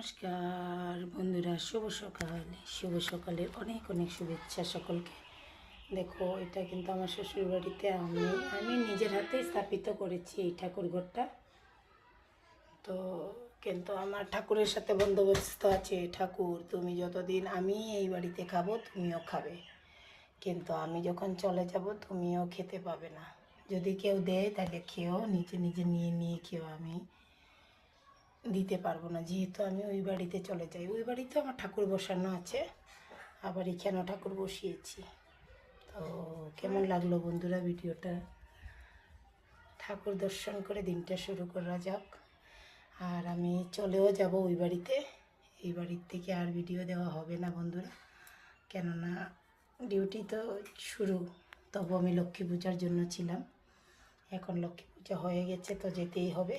নমস্কার বন্ধুরা, শুভ সকাল। শুভ সকালের অনেক অনেক শুভেচ্ছা সকলকে। দেখো, এটা কিন্তু আমার শ্বশুর বাড়িতে আমি নিজের হাতে স্থাপিত করেছি এই ঠাকুর ঘরটা। তো কিন্তু আমার ঠাকুরের সাথে বন্দোবস্ত আছে, ঠাকুর তুমি যতদিন আমি এই বাড়িতে খাবো তুমিও খাবে, কিন্তু আমি যখন চলে যাব তুমিও খেতে পাবে না। যদি কেউ দেয় তাহলে খেও, নিজে নিজে নিয়ে নিয়ে খেও, আমি দিতে পারবো না, যেহেতু আমি ওই বাড়িতে চলে যাই। ওই বাড়িতে আমার ঠাকুর বসানো আছে, আবার এখানেও ঠাকুর বসিয়েছি। তো কেমন লাগলো বন্ধুরা ভিডিওটা? ঠাকুর দর্শন করে দিনটা শুরু করা যাক। আর আমি চলেও যাব ওই বাড়িতে। এই বাড়ির থেকে আর ভিডিও দেওয়া হবে না বন্ধুরা, কেননা ডিউটি তো শুরু। তবু আমি লক্ষ্মী পূজার জন্য ছিলাম, এখন লক্ষ্মী পূজা হয়ে গেছে তো যেতেই হবে।